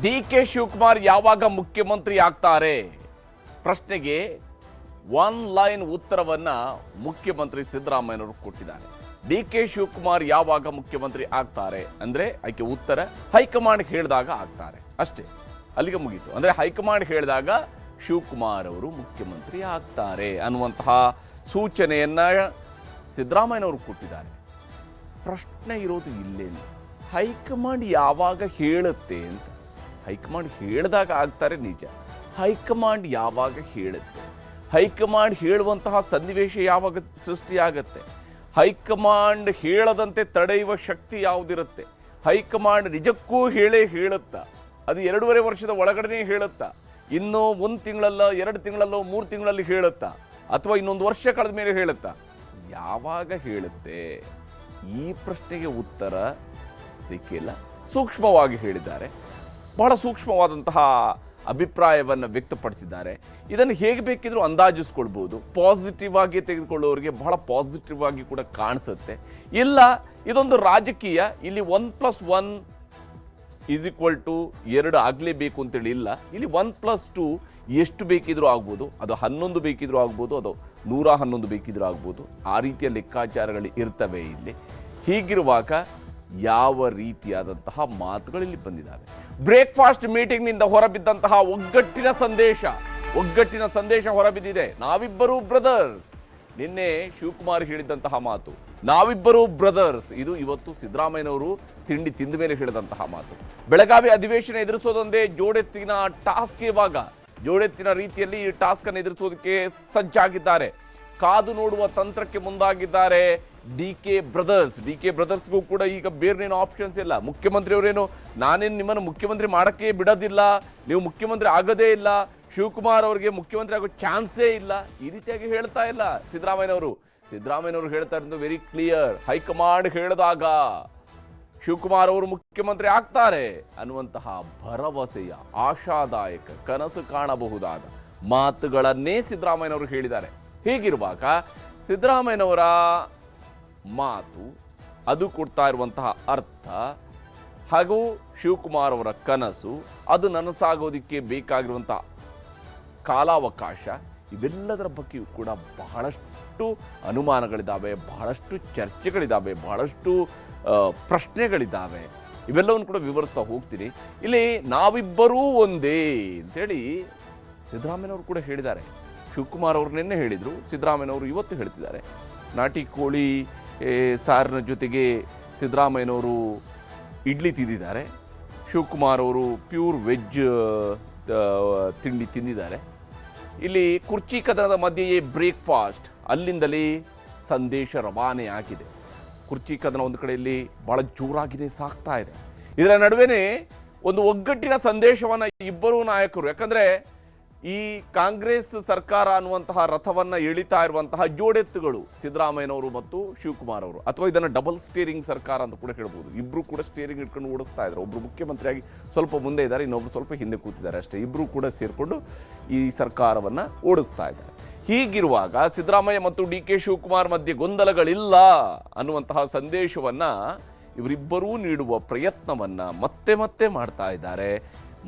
ಡಿ.ಕೆ. ಶಿವಕುಮಾರ್ ಯಾವಾಗ ಮುಖ್ಯಮಂತ್ರಿ ಆಗ್ತಾರೆ ಪ್ರಶ್ನೆಗೆ ಒನ್ ಲೈನ್ ಉತ್ತರವನ್ನ ಮುಖ್ಯಮಂತ್ರಿ ಸಿದ್ದರಾಮಯ್ಯನವರು ಕೊಟ್ಟಿದ್ದಾರೆ. ಡಿ.ಕೆ. ಶಿವಕುಮಾರ್ ಯಾವಾಗ ಮುಖ್ಯಮಂತ್ರಿ ಆಗ್ತಾರೆ ಅಂದ್ರೆ ಅದಕ್ಕೆ ಉತ್ತರ ಹೈಕಮಾಂಡ್ ಹೇಳಿದಾಗ ಆಗ್ತಾರೆ ಅಷ್ಟೇ, ಅಲ್ಲಿಗೆ ಮುಗೀತು. ಅಂದ್ರೆ ಹೈಕಮಾಂಡ್ ಹೇಳಿದಾಗ ಶಿವಕುಮಾರ್ ಅವರು ಮುಖ್ಯಮಂತ್ರಿ ಆಗ್ತಾರೆ ಅನ್ನುವಂತಹ ಸೂಚನೆಯನ್ನ ಸಿದ್ದರಾಮಯ್ಯನವರು ಕೊಟ್ಟಿದ್ದಾರೆ. ಪ್ರಶ್ನೆ ಇರೋದು ಇಲ್ಲೇನು, ಹೈಕಮಾಂಡ್ ಯಾವಾಗ ಹೇಳುತ್ತೆ ಅಂತ. ಹೈಕಮಾಂಡ್ ಹೇಳಿದಾಗ ಆಗ್ತಾರೆ ನಿಜ, ಹೈಕಮಾಂಡ್ ಯಾವಾಗ ಹೇಳುತ್ತೆ, ಹೈಕಮಾಂಡ್ ಹೇಳುವಂತಹ ಸನ್ನಿವೇಶ ಯಾವಾಗ ಸೃಷ್ಟಿಯಾಗತ್ತೆ, ಹೈಕಮಾಂಡ್ ಹೇಳದಂತೆ ತಡೆಯುವ ಶಕ್ತಿ ಯಾವುದಿರುತ್ತೆ, ಹೈಕಮಾಂಡ್ ನಿಜಕ್ಕೂ ಹೇಳುತ್ತಾ, ಅದು 2.5 ವರ್ಷದ ಒಳಗಡೆ ಹೇಳುತ್ತಾ, ಇನ್ನೂ 1 ತಿಂಗಳಲ್ಲೋ 2 ತಿಂಗಳಲ್ಲೋ 3 ತಿಂಗಳಲ್ಲಿ ಹೇಳುತ್ತಾ, ಅಥವಾ ಇನ್ನೊಂದು ವರ್ಷ ಕಳೆದ ಮೇಲೆ ಹೇಳುತ್ತಾ, ಯಾವಾಗ ಹೇಳುತ್ತೆ, ಈ ಪ್ರಶ್ನೆಗೆ ಉತ್ತರ ಸಿಕ್ಕಿಲ್ಲ. ಸೂಕ್ಷ್ಮವಾಗಿ ಹೇಳಿದ್ದಾರೆ, ಬಹಳ ಸೂಕ್ಷ್ಮವಾದಂತಹ ಅಭಿಪ್ರಾಯವನ್ನು ವ್ಯಕ್ತಪಡಿಸಿದ್ದಾರೆ. ಇದನ್ನು ಹೇಗೆ ಬೇಕಿದ್ರೂ ಅಂದಾಜಿಸ್ಕೊಳ್ಬೋದು. ಪಾಸಿಟಿವ್ ಆಗಿ ತೆಗೆದುಕೊಳ್ಳೋರಿಗೆ ಬಹಳ ಪಾಸಿಟಿವ್ ಆಗಿ ಕೂಡ ಕಾಣಿಸುತ್ತೆ. ಇಲ್ಲ ಇದೊಂದು ರಾಜಕೀಯ, ಇಲ್ಲಿ 1+1 = 2 ಆಗಲೇಬೇಕು ಅಂತೇಳಿ ಇಲ್ಲ. ಇಲ್ಲಿ 1+2 ಎಷ್ಟು ಬೇಕಿದ್ರೂ ಆಗ್ಬೋದು, ಅದು 11 ಬೇಕಿದ್ರೂ ಆಗ್ಬೋದು, ಅದು 111 ಬೇಕಿದ್ರೂ ಆಗ್ಬೋದು. ಆ ರೀತಿಯ ಲೆಕ್ಕಾಚಾರಗಳು ಇರ್ತವೆ ಇಲ್ಲಿ. ಹೀಗಿರುವಾಗ ಯಾವ ರೀತಿಯಾದಂತಹ ಮಾತುಗಳಲ್ಲಿ ಬಂದಿದ್ದಾವೆ. ಬ್ರೇಕ್ಫಾಸ್ಟ್ ಮೀಟಿಂಗ್ನಿಂದ ಹೊರಬಿದ್ದಂತಹ ಒಗ್ಗಟ್ಟಿನ ಸಂದೇಶ ಹೊರಬಿದ್ದಿದೆ. ನಾವಿಬ್ಬರೂ ಬ್ರದರ್ಸ್. ನಿನ್ನೆ ಶಿವಕುಮಾರ್ ಹೇಳಿದಂತಹ ಮಾತು ನಾವಿಬ್ಬರೂ ಬ್ರದರ್ಸ್, ಇದು ಇವತ್ತು ಸಿದ್ದರಾಮಯ್ಯನವರು ತಿಂಡಿ ತಿಂದ ಮೇಲೆ ಹೇಳಿದಂತಹ ಮಾತು. ಬೆಳಗಾವಿ ಅಧಿವೇಶನ ಎದುರಿಸೋದೊಂದೇ ಜೋಡೆತ್ತಿನ ಟಾಸ್ಕ್. ಇವಾಗ ಜೋಡೆತ್ತಿನ ರೀತಿಯಲ್ಲಿ ಈ ಟಾಸ್ಕ್ ಅನ್ನು ಎದುರಿಸೋದಕ್ಕೆ ಸಜ್ಜಾಗಿದ್ದಾರೆ. ಕಾದು ನೋಡುವ ತಂತ್ರಕ್ಕೆ ಮುಂದಾಗಿದ್ದಾರೆ ಡಿ.ಕೆ. ಬ್ರದರ್ಸ್ಗೂ ಕೂಡ ಈಗ ಬೇರೆನೇನು ಆಪ್ಷನ್ಸ್ ಇಲ್ಲ. ಮುಖ್ಯಮಂತ್ರಿಯವರೇನು ನಾನೇನು ನಿಮ್ಮನ್ನು ಮುಖ್ಯಮಂತ್ರಿ ಮಾಡೋಕ್ಕೆ ಬಿಡೋದಿಲ್ಲ, ನೀವು ಮುಖ್ಯಮಂತ್ರಿ ಆಗೋದೇ ಇಲ್ಲ, ಶಿವಕುಮಾರ್ ಅವರಿಗೆ ಮುಖ್ಯಮಂತ್ರಿ ಆಗೋ ಚಾನ್ಸೇ ಇಲ್ಲ, ಈ ರೀತಿಯಾಗಿ ಹೇಳ್ತಾ ಇಲ್ಲ ಸಿದ್ದರಾಮಯ್ಯನವರು ಹೇಳ್ತಾ ಇರೋದು ವೆರಿ ಕ್ಲಿಯರ್. ಹೈಕಮಾಂಡ್ ಹೇಳಿದಾಗ ಶಿವಕುಮಾರ್ ಅವರು ಮುಖ್ಯಮಂತ್ರಿ ಆಗ್ತಾರೆ ಅನ್ನುವಂತಹ ಭರವಸೆಯ ಆಶಾದಾಯಕ ಕನಸು ಕಾಣಬಹುದಾದ ಮಾತುಗಳನ್ನೇ ಸಿದ್ದರಾಮಯ್ಯನವರು ಹೇಳಿದ್ದಾರೆ. ಹೀಗಿರುವಾಗ ಸಿದ್ದರಾಮಯ್ಯನವರ ಮಾತು, ಅದು ಕೊಡ್ತಾ ಇರುವಂತಹ ಅರ್ಥ ಹಾಗೂ ಶಿವಕುಮಾರ್ ಅವರ ಕನಸು, ಅದು ನನಸಾಗೋದಕ್ಕೆ ಬೇಕಾಗಿರುವಂತಹ ಕಾಲಾವಕಾಶ, ಇವೆಲ್ಲದರ ಬಗ್ಗೆಯೂ ಕೂಡ ಬಹಳಷ್ಟು ಅನುಮಾನಗಳಿದ್ದಾವೆ, ಬಹಳಷ್ಟು ಚರ್ಚೆಗಳಿದ್ದಾವೆ, ಬಹಳಷ್ಟು ಪ್ರಶ್ನೆಗಳಿದ್ದಾವೆ. ಇವೆಲ್ಲವನ್ನು ಕೂಡ ವಿವರಿಸ್ತಾ ಹೋಗ್ತೀನಿ. ಇಲ್ಲಿ ನಾವಿಬ್ಬರೂ ಒಂದೇ ಅಂತೇಳಿ ಸಿದ್ದರಾಮಯ್ಯನವರು ಕೂಡ ಹೇಳಿದ್ದಾರೆ. ಶಿವಕುಮಾರ್ ಅವರು ನಿನ್ನೆ ಹೇಳಿದರು, ಸಿದ್ದರಾಮಯ್ಯನವರು ಇವತ್ತು ಹೇಳ್ತಿದ್ದಾರೆ. ನಾಟಿ ಕೋಳಿ ಸಾರಿನ ಜೊತೆಗೆ ಸಿದ್ದರಾಮಯ್ಯನವರು ಇಡ್ಲಿ ತಿಂದಿದ್ದಾರೆ, ಶಿವಕುಮಾರ್ ಅವರು ಪ್ಯೂರ್ ವೆಜ್ ತಿಂಡಿ ತಿಂದಿದ್ದಾರೆ. ಇಲ್ಲಿ ಕುರ್ಚಿ ಕದನದ ಮಧ್ಯೆಯೇ ಬ್ರೇಕ್ಫಾಸ್ಟ್, ಅಲ್ಲಿಂದಲೇ ಸಂದೇಶ ರವಾನೆ ಆಗಿದೆ. ಕುರ್ಚಿ ಕದನ ಒಂದು ಕಡೆಯಲ್ಲಿ ಬಹಳ ಜೋರಾಗಿಯೇ ಸಾಗ್ತಾ ಇದೆ. ಇದರ ನಡುವೆನೇ ಒಂದು ಒಗ್ಗಟ್ಟಿನ ಸಂದೇಶವನ್ನು ಇಬ್ಬರೂ ನಾಯಕರು, ಯಾಕಂದರೆ ಈ ಕಾಂಗ್ರೆಸ್ ಸರ್ಕಾರ ಅನ್ನುವಂತಹ ರಥವನ್ನ ಎಳಿತಾ ಇರುವಂತಹ ಜೋಡೆತ್ತುಗಳು ಸಿದ್ದರಾಮಯ್ಯನವರು ಮತ್ತು ಶಿವಕುಮಾರ್ ಅವರು, ಅಥವಾ ಇದನ್ನು ಡಬಲ್ ಸ್ಟೀರಿಂಗ್ ಸರ್ಕಾರ ಅಂತ ಕೂಡ ಹೇಳ್ಬೋದು. ಇಬ್ರು ಕೂಡ ಸ್ಟೀರಿಂಗ್ ಇಟ್ಕೊಂಡು ಓಡಿಸ್ತಾ ಇದ್ದಾರೆ. ಒಬ್ರು ಮುಖ್ಯಮಂತ್ರಿಯಾಗಿ ಸ್ವಲ್ಪ ಮುಂದೆ ಇದ್ದಾರೆ, ಇನ್ನೊಬ್ರು ಸ್ವಲ್ಪ ಹಿಂದೆ ಕೂತಿದ್ದಾರೆ ಅಷ್ಟೇ. ಇಬ್ರು ಕೂಡ ಸೇರಿಕೊಂಡು ಈ ಸರ್ಕಾರವನ್ನ ಓಡಿಸ್ತಾ ಇದ್ದಾರೆ. ಹೀಗಿರುವಾಗ ಸಿದ್ದರಾಮಯ್ಯ ಮತ್ತು ಡಿ.ಕೆ. ಶಿವಕುಮಾರ್ ಮಧ್ಯೆ ಗೊಂದಲಗಳಿಲ್ಲ ಅನ್ನುವಂತಹ ಸಂದೇಶವನ್ನ ಇವರಿಬ್ಬರೂ ನೀಡುವ ಪ್ರಯತ್ನವನ್ನ ಮತ್ತೆ ಮಾಡ್ತಾ ಇದ್ದಾರೆ,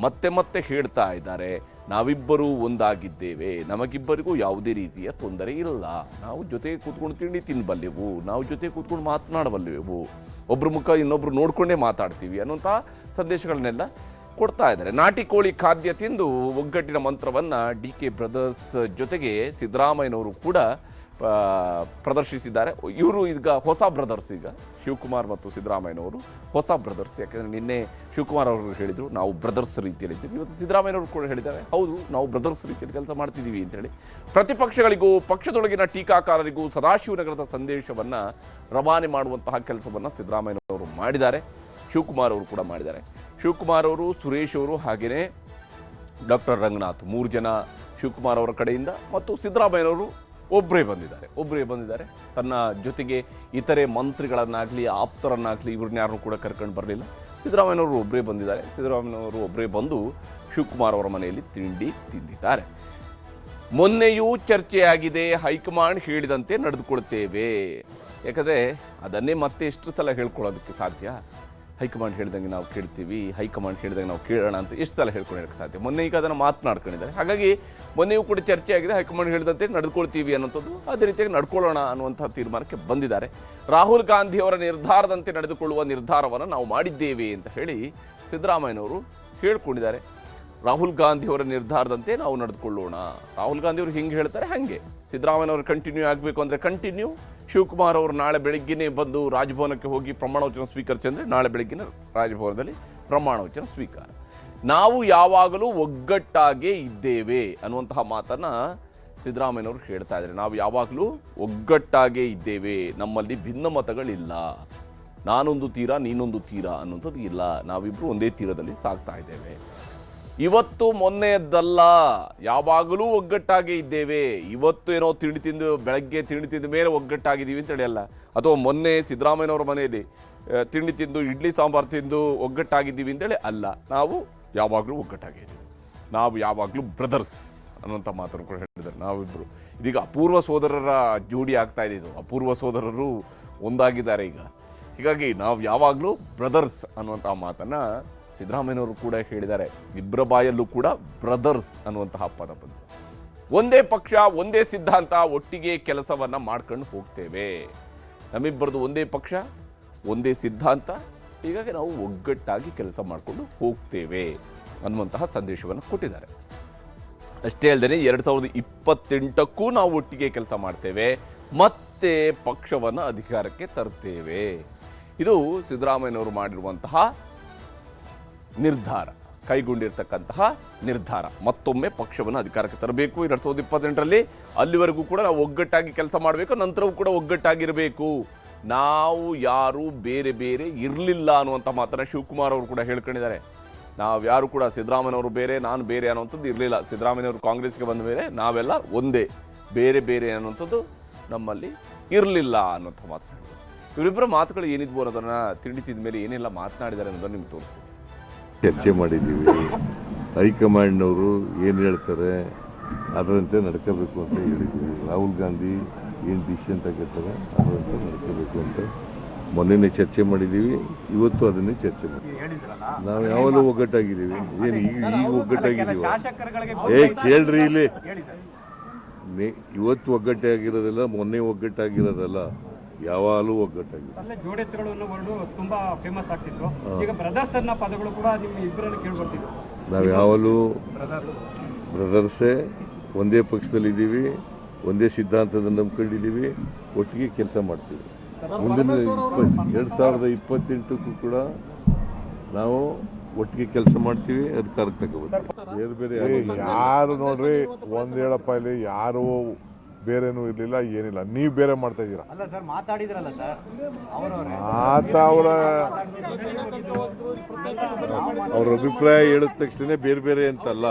ಮತ್ತೆ ಹೇಳ್ತಾ ಇದ್ದಾರೆ. ನಾವಿಬ್ಬರೂ ಒಂದಾಗಿದ್ದೇವೆ, ನಮಗಿಬ್ಬರಿಗೂ ಯಾವುದೇ ರೀತಿಯ ತೊಂದರೆ ಇಲ್ಲ, ನಾವು ಜೊತೆ ಕೂತ್ಕೊಂಡು ತಿಂಡಿ ತಿನ್ನಬಲ್ಲೆವು, ನಾವು ಜೊತೆ ಕೂತ್ಕೊಂಡು ಮಾತನಾಡಬಲ್ಲೆವು, ಒಬ್ರ ಮುಖ ಇನ್ನೊಬ್ರು ನೋಡ್ಕೊಂಡೇ ಮಾತಾಡ್ತೀವಿ ಅನ್ನುವಂಥ ಸಂದೇಶಗಳನ್ನೆಲ್ಲ ಕೊಡ್ತಾ ಇದ್ದಾರೆ. ನಾಟಿ ಕೋಳಿ ಖಾದ್ಯ ತಿಂದು ಒಗ್ಗಟ್ಟಿನ ಮಂತ್ರವನ್ನು ಡಿ.ಕೆ. ಬ್ರದರ್ಸ್ ಜೊತೆಗೆ ಸಿದ್ದರಾಮಯ್ಯನವರು ಕೂಡ ಪ್ರದರ್ಶಿಸಿದ್ದಾರೆ. ಇವರು ಈಗ ಹೊಸ ಬ್ರದರ್ಸ್, ಈಗ ಶಿವಕುಮಾರ್ ಮತ್ತು ಸಿದ್ದರಾಮಯ್ಯನವರು ಹೊಸ ಬ್ರದರ್ಸ್. ಯಾಕೆಂದರೆ ನಿನ್ನೆ ಶಿವಕುಮಾರ್ ಅವರು ಹೇಳಿದರು ನಾವು ಬ್ರದರ್ಸ್ ರೀತಿಯಲ್ಲಿ ಇದ್ದೀವಿ, ಇವತ್ತು ಸಿದ್ದರಾಮಯ್ಯನವರು ಕೂಡ ಹೇಳಿದ್ದಾರೆ ಹೌದು ನಾವು ಬ್ರದರ್ಸ್ ರೀತಿಯಲ್ಲಿ ಕೆಲಸ ಮಾಡ್ತಿದ್ದೀವಿ ಅಂತೇಳಿ. ಪ್ರತಿಪಕ್ಷಗಳಿಗೂ ಪಕ್ಷದೊಳಗಿನ ಟೀಕಾಕಾರರಿಗೂ ಸದಾಶಿವನಗರದ ಸಂದೇಶವನ್ನು ರವಾನೆ ಮಾಡುವಂತಹ ಕೆಲಸವನ್ನು ಸಿದ್ದರಾಮಯ್ಯನವರು ಮಾಡಿದ್ದಾರೆ, ಶಿವಕುಮಾರ್ ಅವರು ಕೂಡ ಮಾಡಿದ್ದಾರೆ. ಶಿವಕುಮಾರ್ ಅವರು, ಸುರೇಶ್ ಅವರು, ಹಾಗೆಯೇ ಡಾಕ್ಟರ್ ರಂಗನಾಥ್, 3 ಜನ ಶಿವಕುಮಾರ್ ಅವರ ಕಡೆಯಿಂದ, ಮತ್ತು ಸಿದ್ದರಾಮಯ್ಯನವರು ಒಬ್ಬರೇ ಬಂದಿದ್ದಾರೆ. ತನ್ನ ಜೊತೆಗೆ ಇತರೆ ಮಂತ್ರಿಗಳನ್ನಾಗಲಿ ಆಪ್ತರನ್ನಾಗಲಿ ಇವ್ರನ್ನ ಕೂಡ ಕರ್ಕೊಂಡು ಬರಲಿಲ್ಲ. ಸಿದ್ದರಾಮಯ್ಯನವರು ಒಬ್ಬರೇ ಬಂದಿದ್ದಾರೆ. ಸಿದ್ದರಾಮಯ್ಯನವರು ಒಬ್ಬರೇ ಬಂದು ಶಿವಕುಮಾರ್ ಅವರ ಮನೆಯಲ್ಲಿ ತಿಂಡಿ ತಿಂದಿದ್ದಾರೆ. ಮೊನ್ನೆಯೂ ಚರ್ಚೆಯಾಗಿದೆ, ಹೈಕಮಾಂಡ್ ಹೇಳಿದಂತೆ ನಡೆದುಕೊಳ್ತೇವೆ. ಯಾಕಂದರೆ ಅದನ್ನೇ ಮತ್ತೆ ಎಷ್ಟು ಸಲ ಹೇಳ್ಕೊಳ್ಳೋದಕ್ಕೆ ಸಾಧ್ಯ. ಹೈಕಮಾಂಡ್ ಹೇಳ್ದಂಗೆ ನಾವು ಕೇಳ್ತೀವಿ, ಹೈಕಮಾಂಡ್ ಹೇಳ್ದಂಗೆ ನಾವು ಕೇಳೋಣ ಅಂತ ಎಷ್ಟು ಸಲ ಹೇಳ್ಕೊಂಡಿರೋಕ್ಕೆ ಸಾಧ್ಯ. ಮೊನ್ನೆ ಈಗ ಅದನ್ನು ಮಾತನಾಡ್ಕೊಂಡಿದ್ದಾರೆ. ಹಾಗಾಗಿ ಮೊನ್ನೆಯೂ ಕೂಡ ಚರ್ಚೆ ಆಗಿದೆ, ಹೈಕಮಾಂಡ್ ಹೇಳಿದಂತೆ ನಡ್ಕೊಳ್ತೀವಿ ಅನ್ನೋಂಥದ್ದು, ಅದೇ ರೀತಿಯಾಗಿ ನಡ್ಕೊಳ್ಳೋಣ ಅನ್ನುವಂಥ ತೀರ್ಮಾನಕ್ಕೆ ಬಂದಿದ್ದಾರೆ. ರಾಹುಲ್ ಗಾಂಧಿಯವರ ನಿರ್ಧಾರದಂತೆ ನಡೆದುಕೊಳ್ಳುವ ನಿರ್ಧಾರವನ್ನು ನಾವು ಮಾಡಿದ್ದೇವೆ ಅಂತ ಹೇಳಿ ಸಿದ್ದರಾಮಯ್ಯನವರು ಹೇಳ್ಕೊಂಡಿದ್ದಾರೆ. ರಾಹುಲ್ ಗಾಂಧಿಯವರ ನಿರ್ಧಾರದಂತೆ ನಾವು ನಡೆದುಕೊಳ್ಳೋಣ. ರಾಹುಲ್ ಗಾಂಧಿಯವರು ಹಿಂಗೆ ಹೇಳ್ತಾರೆ, ಹಾಗೆ ಸಿದ್ದರಾಮಯ್ಯನವರು ಕಂಟಿನ್ಯೂ ಆಗಬೇಕು ಅಂದರೆ ಕಂಟಿನ್ಯೂ. ಶಿವಕುಮಾರ್ ಅವರು ನಾಳೆ ಬೆಳಗ್ಗೆನೇ ಬಂದು ರಾಜಭವನಕ್ಕೆ ಹೋಗಿ ಪ್ರಮಾಣ ವಚನ ಸ್ವೀಕರಿಸಿ ಅಂದರೆ ನಾಳೆ ಬೆಳಗ್ಗಿನ ರಾಜಭವನದಲ್ಲಿ ಪ್ರಮಾಣ ವಚನ ಸ್ವೀಕಾರ. ನಾವು ಯಾವಾಗಲೂ ಒಗ್ಗಟ್ಟಾಗೇ ಇದ್ದೇವೆ ಅನ್ನುವಂತಹ ಮಾತನ್ನು ಸಿದ್ದರಾಮಯ್ಯನವರು ಹೇಳ್ತಾ ಇದ್ದಾರೆ. ನಾವು ಯಾವಾಗಲೂ ಒಗ್ಗಟ್ಟಾಗೇ ಇದ್ದೇವೆ, ನಮ್ಮಲ್ಲಿ ಭಿನ್ನಮತಗಳಿಲ್ಲ, ನಾನೊಂದು ತೀರ ನೀನೊಂದು ತೀರ ಅನ್ನುವಂಥದ್ದು ಇಲ್ಲ, ನಾವಿಬ್ಬರು ಒಂದೇ ತೀರದಲ್ಲಿ ಸಾಗ್ತಾ ಇದ್ದೇವೆ. ಇವತ್ತು ಮೊನ್ನೆಯದ್ದಲ್ಲ, ಯಾವಾಗಲೂ ಒಗ್ಗಟ್ಟಾಗೇ ಇದ್ದೇವೆ. ಇವತ್ತು ಏನೋ ತಿಂಡಿ ತಿಂದು ಬೆಳಗ್ಗೆ ತಿಂಡಿ ತಿಂದ ಮೇಲೆ ಒಗ್ಗಟ್ಟಾಗಿದ್ದೀವಿ ಅಂತ ಹೇಳಿಯಲ್ಲ, ಅಥವಾ ಮೊನ್ನೆ ಸಿದ್ದರಾಮಯ್ಯನವರ ಮನೆಯಲ್ಲಿ ತಿಂಡಿ ತಿಂದು ಇಡ್ಲಿ ಸಾಂಬಾರು ತಿಂದು ಒಗ್ಗಟ್ಟಾಗಿದ್ದೀವಿ ಅಂತೇಳಿ ಅಲ್ಲ. ನಾವು ಯಾವಾಗಲೂ ಒಗ್ಗಟ್ಟಾಗಿದ್ದೀವಿ, ನಾವು ಯಾವಾಗಲೂ ಬ್ರದರ್ಸ್ ಅನ್ನುವಂಥ ಮಾತನ್ನು ಕೂಡ ಹೇಳಿದ್ದಾರೆ. ನಾವಿಬ್ಬರು ಇದೀಗ ಅಪೂರ್ವ ಸೋದರರ ಜೋಡಿ ಆಗ್ತಾ ಇದೆ. ಇದು ಅಪೂರ್ವ ಸೋದರರು ಒಂದಾಗಿದ್ದಾರೆ ಈಗ. ಹೀಗಾಗಿ ನಾವು ಯಾವಾಗಲೂ ಬ್ರದರ್ಸ್ ಅನ್ನುವಂಥ ಮಾತನ್ನು ಸಿದ್ದರಾಮಯ್ಯನವರು ಕೂಡ ಹೇಳಿದ್ದಾರೆ. ಇಬ್ಬರ ಬಾಯಲ್ಲೂ ಕೂಡ ಬ್ರದರ್ಸ್ ಅನ್ನುವಂತಹ ಪದ ಬಂತು. ಒಂದೇ ಪಕ್ಷ, ಒಂದೇ ಸಿದ್ಧಾಂತ, ಒಟ್ಟಿಗೆ ಕೆಲಸವನ್ನ ಮಾಡ್ಕೊಂಡು ಹೋಗ್ತೇವೆ. ನಮ್ಮಿಬ್ಬರದು ಒಂದೇ ಪಕ್ಷ, ಒಂದೇ ಸಿದ್ಧಾಂತ, ಹೀಗಾಗಿ ನಾವು ಒಗ್ಗಟ್ಟಾಗಿ ಕೆಲಸ ಮಾಡಿಕೊಂಡು ಹೋಗ್ತೇವೆ ಅನ್ನುವಂತಹ ಸಂದೇಶವನ್ನು ಕೊಟ್ಟಿದ್ದಾರೆ. ಅಷ್ಟೇ ಅಲ್ಲದೆ 2028ಕ್ಕೂ ನಾವು ಒಟ್ಟಿಗೆ ಕೆಲಸ ಮಾಡ್ತೇವೆ, ಮತ್ತೆ ಪಕ್ಷವನ್ನು ಅಧಿಕಾರಕ್ಕೆ ತರ್ತೇವೆ. ಇದು ಸಿದ್ದರಾಮಯ್ಯನವರು ಮಾಡಿರುವಂತಹ ನಿರ್ಧಾರ, ಕೈಗೊಂಡಿರ್ತಕ್ಕಂತಹ ನಿರ್ಧಾರ. ಮತ್ತೊಮ್ಮೆ ಪಕ್ಷವನ್ನು ಅಧಿಕಾರಕ್ಕೆ ತರಬೇಕು 2028ರಲ್ಲಿ. ಅಲ್ಲಿವರೆಗೂ ಕೂಡ ನಾವು ಒಗ್ಗಟ್ಟಾಗಿ ಕೆಲಸ ಮಾಡಬೇಕು, ನಂತರವೂ ಕೂಡ ಒಗ್ಗಟ್ಟಾಗಿರಬೇಕು. ನಾವು ಯಾರು ಬೇರೆ ಬೇರೆ ಇರಲಿಲ್ಲ ಅನ್ನುವಂಥ ಮಾತನ್ನು ಶಿವಕುಮಾರ್ ಅವರು ಕೂಡ ಹೇಳ್ಕೊಂಡಿದ್ದಾರೆ. ನಾವು ಯಾರು ಕೂಡ ಸಿದ್ದರಾಮಯ್ಯನವರು ಬೇರೆ, ನಾನು ಬೇರೆ ಅನ್ನುವಂಥದ್ದು ಇರಲಿಲ್ಲ. ಸಿದ್ದರಾಮಯ್ಯನವರು ಕಾಂಗ್ರೆಸ್ಗೆ ಬಂದ ಮೇಲೆ ನಾವೆಲ್ಲ ಒಂದೇ, ಬೇರೆ ಬೇರೆ ಅನ್ನುವಂಥದ್ದು ನಮ್ಮಲ್ಲಿ ಇರಲಿಲ್ಲ ಅನ್ನುವಂಥ ಮಾತನಾಡಿದರು. ಇವರಿಬ್ಬರ ಮಾತುಗಳು ಏನಿದ್ವು ಅನ್ನೋದನ್ನು ತಿಂಡಿ ತಿಂದ ಮೇಲೆ ಏನೆಲ್ಲ ಮಾತನಾಡಿದ್ದಾರೆ ಅನ್ನೋದನ್ನು ನಿಮ್ಗೆ ತೋರಿಸ್ತೀವಿ. ಚರ್ಚೆ ಮಾಡಿದ್ದೀವಿ. ಹೈಕಮಾಂಡ್ನವರು ಏನು ಹೇಳ್ತಾರೆ ಅದರಂತೆ ನಡ್ಕೋಬೇಕು ಅಂತ ಹೇಳಿದ್ದೀವಿ. ರಾಹುಲ್ ಗಾಂಧಿ ಏನು ಡಿಸಿಷನ್ ತಗೋತಾರೆ ಅದರಂತೆ ನಡ್ಕೋಬೇಕು ಅಂತ ಮೊನ್ನೆನೇ ಚರ್ಚೆ ಮಾಡಿದ್ದೀವಿ. ಇವತ್ತು ಅದನ್ನೇ ಚರ್ಚೆ ಮಾಡಿದ್ದೀವಿ. ನಾವು ಯಾವಾಗಲೂ ಒಗ್ಗಟ್ಟಾಗಿದ್ದೀವಿ. ಏನು ಈಗ ಒಗ್ಗಟ್ಟಾಗಿದ್ದೀವಿ? ಕೇಳ್ರಿ ಇಲ್ಲಿ, ಇವತ್ತು ಒಗ್ಗಟ್ಟಾಗಿರೋದಿಲ್ಲ, ಮೊನ್ನೆ ಒಗ್ಗಟ್ಟಾಗಿರೋದಲ್ಲ, ಯಾವಾಗಲೂ ಒಗ್ಗಟ್ಟಾಗಿದೆ. ಜೋಡೆತ್ತುಗಳು ತುಂಬಾ ಫೇಮಸ್ ಆಗ್ತಿತ್ತು. ಈಗ ಬ್ರದರ್ಸ್ ಅನ್ನೋ ಪದಗಳು ಕೂಡ ನಿಮ್ಮ ಇಬ್ಬರನ್ನು ಕೇಳ್ಬರ್ತಿದ್ರು. ನಾವು ಯಾವಾಗಲೂ ಬ್ರದರ್ಸೇ, ಒಂದೇ ಪಕ್ಷದಲ್ಲಿದ್ದೀವಿ, ಒಂದೇ ಸಿದ್ಧಾಂತದ ನಂಬ್ಕೊಂಡಿದ್ದೀವಿ, ಒಟ್ಟಿಗೆ ಕೆಲಸ ಮಾಡ್ತೀವಿ. ಮುಂದಿನ 2028ಕ್ಕೂ ಕೂಡ ನಾವು ಒಟ್ಟಿಗೆ ಕೆಲಸ ಮಾಡ್ತೀವಿ, ಅಧಿಕಾರಕ್ಕೆ ತಗೋಬೇಕು. ಬೇರೆ ಯಾರು ನೋಡ್ರಿ, ಒಂದ್ ಹೇಳಪ್ಪ, ಇಲ್ಲಿ ಯಾರು ಬೇರೆನೂ ಇರ್ಲಿಲ್ಲ, ಏನಿಲ್ಲ. ನೀವು ಬೇರೆ ಮಾಡ್ತಾ ಇದ್ದೀರಾ. ಅವ್ರ ಅಭಿಪ್ರಾಯ ಹೇಳಿದ ತಕ್ಷಣ ಬೇರೆ ಬೇರೆ ಅಂತಲ್ಲ.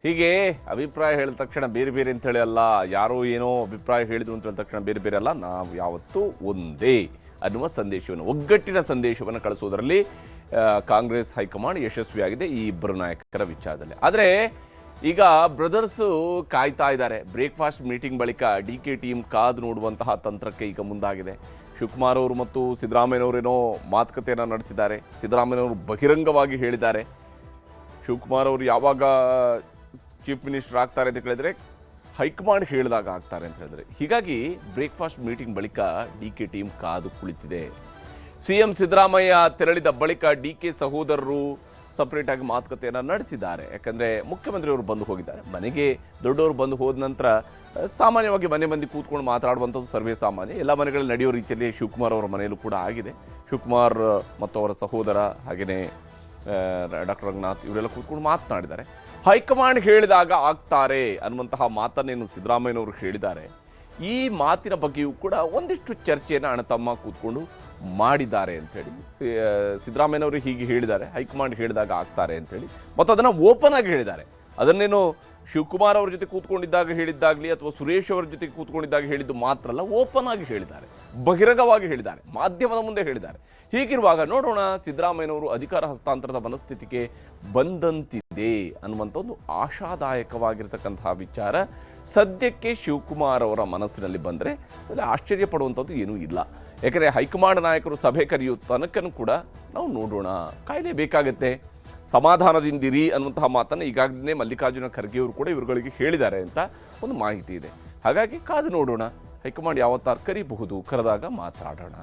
ಹೀಗೆ ಅಭಿಪ್ರಾಯ ಹೇಳಿದ ತಕ್ಷಣ ಬೇರೆ ಬೇರೆ ಅಂತೇಳಿ ಅಲ್ಲ, ಯಾರೋ ಏನೋ ಅಭಿಪ್ರಾಯ ಹೇಳಿದ್ರು ಅಂತ ಹೇಳಿದ ತಕ್ಷಣ ಬೇರೆ ಬೇರೆ ಅಲ್ಲ, ನಾವು ಯಾವತ್ತೂ ಒಂದೇ ಅನ್ನುವ ಸಂದೇಶವನ್ನು, ಒಗ್ಗಟ್ಟಿನ ಸಂದೇಶವನ್ನು ಕಳಿಸೋದರಲ್ಲಿ ಕಾಂಗ್ರೆಸ್ ಹೈಕಮಾಂಡ್ ಯಶಸ್ವಿಯಾಗಿದೆ ಈ ಇಬ್ಬರು ನಾಯಕರ ವಿಚಾರದಲ್ಲಿ. ಆದರೆ ಈಗ ಬ್ರದರ್ಸು ಕಾಯ್ತಾ ಇದ್ದಾರೆ. ಬ್ರೇಕ್ಫಾಸ್ಟ್ ಮೀಟಿಂಗ್ ಬಳಿಕ DK ಟೀಮ್ ಕಾದು ನೋಡುವಂತಹ ತಂತ್ರಕ್ಕೆ ಈಗ ಮುಂದಾಗಿದೆ. ಶಿವಕುಮಾರ್ ಅವರು ಮತ್ತು ಸಿದ್ದರಾಮಯ್ಯನವರೇನೋ ಮಾತುಕತೆಯನ್ನು ನಡೆಸಿದ್ದಾರೆ. ಸಿದ್ದರಾಮಯ್ಯನವರು ಬಹಿರಂಗವಾಗಿ ಹೇಳಿದ್ದಾರೆ, ಶಿವಕುಮಾರ್ ಅವರು ಯಾವಾಗ ಚೀಫ್ ಮಿನಿಸ್ಟರ್ ಆಗ್ತಾರೆ ಅಂತ ಕೇಳಿದ್ರೆ ಹೈಕಮಾಂಡ್ ಹೇಳಿದಾಗ ಆಗ್ತಾರೆ ಅಂತ ಹೇಳಿದ್ರೆ. ಹೀಗಾಗಿ ಬ್ರೇಕ್ಫಾಸ್ಟ್ ಮೀಟಿಂಗ್ ಬಳಿಕ DK ಟೀಮ್ ಕಾದು ಕುಳಿತಿದೆ. CM ಸಿದ್ದರಾಮಯ್ಯ ತೆರಳಿದ ಬಳಿಕ DK ಸಹೋದರರು ಸಪ್ರೇಟ್ ಆಗಿ ಮಾತುಕತೆಯನ್ನು ನಡೆಸಿದ್ದಾರೆ. ಯಾಕಂದರೆ ಮುಖ್ಯಮಂತ್ರಿಯವರು ಬಂದು ಹೋಗಿದ್ದಾರೆ. ಮನೆಗೆ ದೊಡ್ಡವರು ಬಂದು ಹೋದ ನಂತರ ಸಾಮಾನ್ಯವಾಗಿ ಮನೆ ಮಂದಿ ಕೂತ್ಕೊಂಡು ಮಾತಾಡುವಂಥದ್ದು ಸರ್ವೇ ಸಾಮಾನ್ಯ. ಎಲ್ಲ ಮನೆಗಳಲ್ಲಿ ನಡೆಯೋ ರೀತಿಯಲ್ಲಿ ಶಿವಕುಮಾರ್ ಅವರ ಮನೆಯಲ್ಲೂ ಕೂಡ ಆಗಿದೆ. ಶಿವಕುಮಾರ್ ಮತ್ತು ಅವರ ಸಹೋದರ ಹಾಗೆಯೇ ಡಾಕ್ಟರ್ ರಂಗನಾಥ್ ಇವರೆಲ್ಲ ಕೂತ್ಕೊಂಡು ಮಾತನಾಡಿದ್ದಾರೆ. ಹೈಕಮಾಂಡ್ ಹೇಳಿದಾಗ ಆಗ್ತಾರೆ ಅನ್ನುವಂತಹ ಮಾತನ್ನೇನು ಸಿದ್ದರಾಮಯ್ಯನವರು ಹೇಳಿದ್ದಾರೆ. ಈ ಮಾತಿನ ಬಗ್ಗೆಯೂ ಕೂಡ ಒಂದಿಷ್ಟು ಚರ್ಚೆಯನ್ನು ಅಣ್ಣತಮ್ಮ ಕೂತ್ಕೊಂಡು ಮಾಡಿದ್ದಾರೆ ಅಂಥೇಳಿ ಸಿದ್ದರಾಮಯ್ಯನವರು ಹೀಗೆ ಹೇಳಿದ್ದಾರೆ, ಹೈಕಮಾಂಡ್ ಹೇಳಿದಾಗ ಆಗ್ತಾರೆ ಅಂಥೇಳಿ. ಮತ್ತು ಅದನ್ನು ಓಪನ್ ಆಗಿ ಹೇಳಿದ್ದಾರೆ. ಅದನ್ನೇನು ಶಿವಕುಮಾರ್ ಅವ್ರ ಜೊತೆ ಕೂತ್ಕೊಂಡಿದ್ದಾಗ ಹೇಳಿದ್ದಾಗಲಿ ಅಥವಾ ಸುರೇಶ್ ಅವರ ಜೊತೆ ಕೂತ್ಕೊಂಡಿದ್ದಾಗ ಹೇಳಿದ್ದು ಮಾತ್ರ ಅಲ್ಲ, ಓಪನ್ ಆಗಿ ಹೇಳಿದ್ದಾರೆ, ಬಹಿರಂಗವಾಗಿ ಹೇಳಿದ್ದಾರೆ, ಮಾಧ್ಯಮದ ಮುಂದೆ ಹೇಳಿದ್ದಾರೆ. ಹೀಗಿರುವಾಗ ನೋಡೋಣ ಸಿದ್ದರಾಮಯ್ಯನವರು ಅಧಿಕಾರ ಹಸ್ತಾಂತರದ ಮನಸ್ಥಿತಿಗೆ ಬಂದಂತಿದೆ ಅನ್ನುವಂಥ ಒಂದು ಆಶಾದಾಯಕವಾಗಿರ್ತಕ್ಕಂತಹ ವಿಚಾರ ಸದ್ಯಕ್ಕೆ ಶಿವಕುಮಾರ್ ಅವರ ಮನಸ್ಸಿನಲ್ಲಿ ಬಂದರೆ ಅಲ್ಲಿ ಆಶ್ಚರ್ಯ ಪಡುವಂಥದ್ದು ಏನೂ ಇಲ್ಲ. ಯಾಕಂದರೆ ಹೈಕಮಾಂಡ್ ನಾಯಕರು ಸಭೆ ಕರೆಯುವ ತನಕನೂ ಕೂಡ ನಾವು ನೋಡೋಣ, ಕಾಯಲೇಬೇಕಾಗತ್ತೆ. ಸಮಾಧಾನದಿಂದಿರಿ ಅನ್ನುವಂತಹ ಮಾತನ್ನು ಈಗಾಗಲೇ ಮಲ್ಲಿಕಾರ್ಜುನ ಖರ್ಗೆಯವರು ಕೂಡ ಇವರುಗಳಿಗೆ ಹೇಳಿದ್ದಾರೆ ಅಂತ ಒಂದು ಮಾಹಿತಿ ಇದೆ. ಹಾಗಾಗಿ ಕಾದು ನೋಡೋಣ, ಹೈಕಮಾಂಡ್ ಯಾವತ್ತಾರು ಕರಿಬಹುದು, ಕರೆದಾಗ ಮಾತಾಡೋಣ,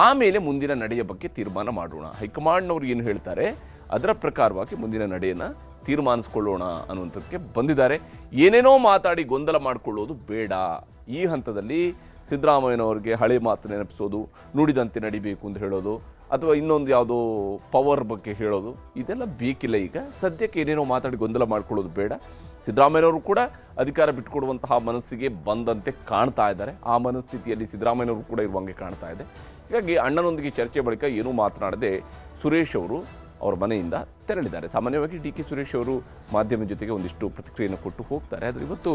ಆಮೇಲೆ ಮುಂದಿನ ನಡೆಯ ಬಗ್ಗೆ ತೀರ್ಮಾನ ಮಾಡೋಣ. ಹೈಕಮಾಂಡ್ನವ್ರು ಏನು ಹೇಳ್ತಾರೆ ಅದರ ಪ್ರಕಾರವಾಗಿ ಮುಂದಿನ ನಡೆಯನ್ನು ತೀರ್ಮಾನಿಸ್ಕೊಳ್ಳೋಣ ಅನ್ನುವಂಥದ್ದಕ್ಕೆ ಬಂದಿದ್ದಾರೆ. ಏನೇನೋ ಮಾತಾಡಿ ಗೊಂದಲ ಮಾಡಿಕೊಳ್ಳೋದು ಬೇಡ. ಈ ಹಂತದಲ್ಲಿ ಸಿದ್ದರಾಮಯ್ಯನವ್ರಿಗೆ ಹಳೆ ಮಾತು ನೆನಪಿಸೋದು, ನುಡಿದಂತೆ ನಡಿಬೇಕು ಅಂತ ಹೇಳೋದು, ಅಥವಾ ಇನ್ನೊಂದು ಯಾವುದೋ ಪವರ್ ಬಗ್ಗೆ ಹೇಳೋದು, ಇದೆಲ್ಲ ಬೇಕಿಲ್ಲ. ಈಗ ಸದ್ಯಕ್ಕೆ ಏನೇನೋ ಮಾತಾಡಿ ಗೊಂದಲ ಮಾಡ್ಕೊಳ್ಳೋದು ಬೇಡ. ಸಿದ್ದರಾಮಯ್ಯನವರು ಕೂಡ ಅಧಿಕಾರ ಬಿಟ್ಟುಕೊಡುವಂತಹ ಮನಸ್ಸಿಗೆ ಬಂದಂತೆ ಕಾಣ್ತಾ ಇದ್ದಾರೆ. ಆ ಮನಸ್ಥಿತಿಯಲ್ಲಿ ಸಿದ್ದರಾಮಯ್ಯನವರು ಕೂಡ ಇರುವಂಗೆ ಕಾಣ್ತಾ ಇದೆ. ಹೀಗಾಗಿ ಅಣ್ಣನೊಂದಿಗೆ ಚರ್ಚೆ ಬಳಿಕ ಏನೂ ಮಾತನಾಡದೆ ಸುರೇಶ್ ಅವರು ಅವರ ಮನೆಯಿಂದ ತೆರಳಿದ್ದಾರೆ. ಸಾಮಾನ್ಯವಾಗಿ ಡಿ ಕೆ ಸುರೇಶ್ ಅವರು ಮಾಧ್ಯಮ ಜೊತೆಗೆ ಒಂದಿಷ್ಟು ಪ್ರತಿಕ್ರಿಯೆಯನ್ನು ಕೊಟ್ಟು ಹೋಗ್ತಾರೆ. ಆದರೆ ಇವತ್ತು